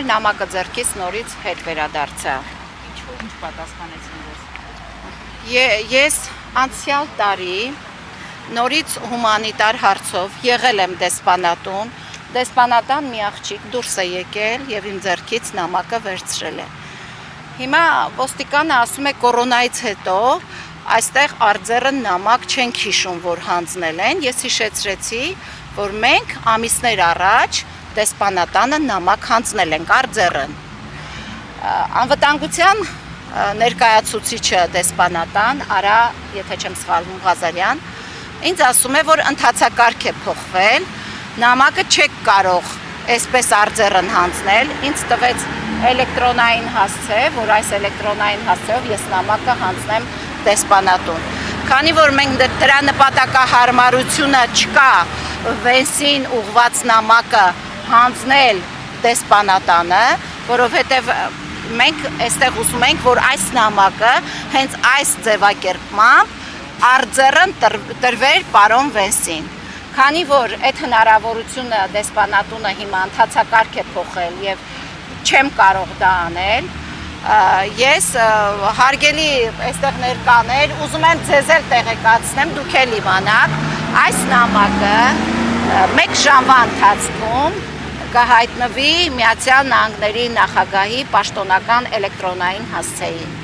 նամակը ձեռքից նորից հետ վերադարձա։ Ինչ պատասխանեցին ձեզ։ Ես անցյալ տարի նորից հումանիտար հարցով եղել եմ դեսպանատում, դեսպանատան մի աղջիկ դուրս է եկել եւ իմ ձեռքից նամակը վերցրել է։ Հիմա ոստիկանը ասում է կորոնայից հետո այստեղ արձերը նամակ չեն հիշում, որ հանձնել են։ Ես հիշեցրեցի, որ մենք ամիսներ առաջ դեսպանատանը նամակ հանձնել ենք արձերն։ Անվտանգության ներկայացուցիչը դեսպանատան Արա, եթե չեմ սխալվում, Ղազարյան, ինձ ասում է, որ ընթացակարգ է փոխվել, նամակը չեք կարող այսպես արձերն հանձնել, ինձ տվեց էլեկտրոնային հասցե, որ այս էլեկտրոնային հասցեով ես նամակը հանձնեմ դեսպանատուն։ Քանի որ մենք դրա նպատակահարմարությունը չկա վենսին ուղված նամակը հանձնել դեսպանատանը, որովհետև մենք այստեղ ուզում ենք, որ այս նամակը հենց այս ձևակերպմամբ արձերն տրվեր պարոն Վենսին։ Քանի որ այդ հնարավորությունը դեսպանատունը հիմա ընթացակարգ է փոխել եւ չեմ կարող դա անել, ես հարգելի այստեղ ներկաներ, ուզում եմ ձեզ էլ տեղեկացնեմ, դուք էլ իմանաք, այս նամակը 1 ժամվա ընթացքում կհայտնվի Միացյալ Նահանգների նախագահի պաշտոնական էլեկտրոնային հասցեին։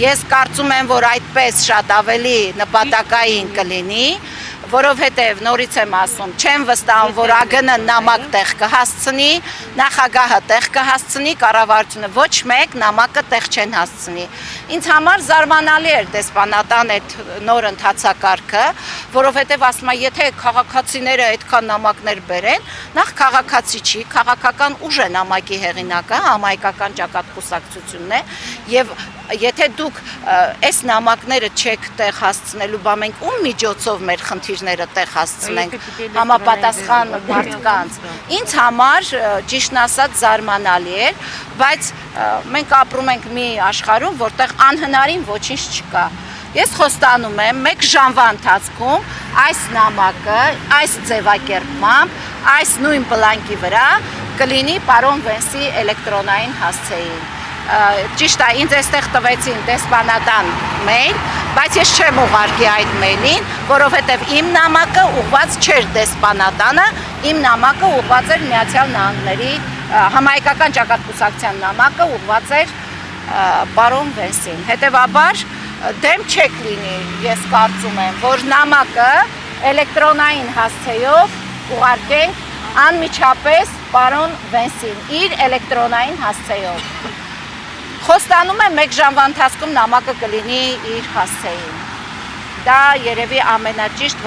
Ես կարծում եմ, որ այդպես շատ ավելի նպատակային կլինի, որովհետև նորից եմ ասում, չեմ վստահում, որ ԱԳՆ-ը նամակ տեղ կհասցնի, նախագահը տեղ կհասցնի, կառավարությունը ոչ մեկ նամակը տեղ չեն հասցնի։ Ինձ համար զարմանալի էր դեսպանատան այդ նոր ընթացակարգը, որովհետև ասում եմ, եթե քաղաքացիները այդքան նամակներ բերեն, նախ քաղաքացի չի, քաղաքական ուժ է նամակի հեղինակը, համահայկական ճակատկուսակցությունն է, եւ եթե դուք այս նամակները չեք տեղ հասցնելու, բա մենք ում միջոցով մեր խնդիրները տեղ հասցնենք համապատասխան մարդկանց։ Ինձ համար ճիշտն ասած զարմանալի էր, բայց մենք ապրում ենք մի աշխարհում, որտեղ անհնարին ոչինչ չկա։ Ես խոստանում եմ 1 ժամվա ընթացքում այս նամակը, այս ձևակերպմամբ, այս նույն բլանկի վրա կլինի պարոն Վենսի էլեկտրոնային հասցեին։ Ճիշտ է, ինձ այստեղ տվեցին դեսպանատան մեյլ, բայց ես չեմ ուղարկի այդ մեյլին, որովհետև իմ նամակը ուղված չէր դեսպանատանը, իմ նամակը ուղված էր Միացյալ Նահանգների համահայկական ճակատկուսակցության նամակը ուղված էր պարոն Վենսին։ Հետևաբար դեմ չեք լինի, ես կարծում եմ, որ նամակը էլեկտրոնային հասցեով ուղարկենք անմիջապես պարոն Վենսին, իր էլեկտրոնային հասցեով։ Խոստանում եմ 1 ժամվա ընթացքում նամակը կլինի իր հասցեին։ Դա երևի ամենաճիշտ,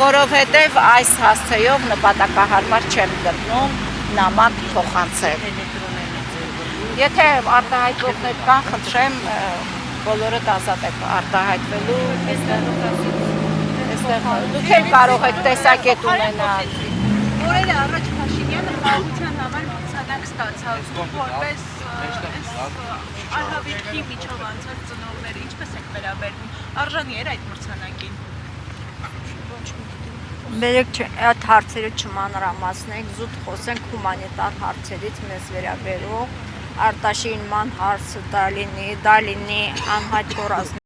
որովհետև այս հասցեով նպատակահարմար չեմ գտնում նամակ փոխանցել։ Եթե արտահայտողներ կան, խնդրեմ, բոլորդ ազատ եք արտահայտվելու։ Դուք էլ կարող եք տեսակետ ունենալ։ Օրերը առաջ Փաշինյանը խաղաղության համար մրցանակ ստացավ, որպես արհավիրքի միջով անցած ծնողները, ինչպես եք վերաբերվում, արժանի էր այդ մրցանակին։ Բերեք այդ հարցերը չմանրամասնենք, զուտ խոսենք հումանիտար հարցերից մեզ վերաբերող, արտաշինման հարցը դա լինի անհայտ կորած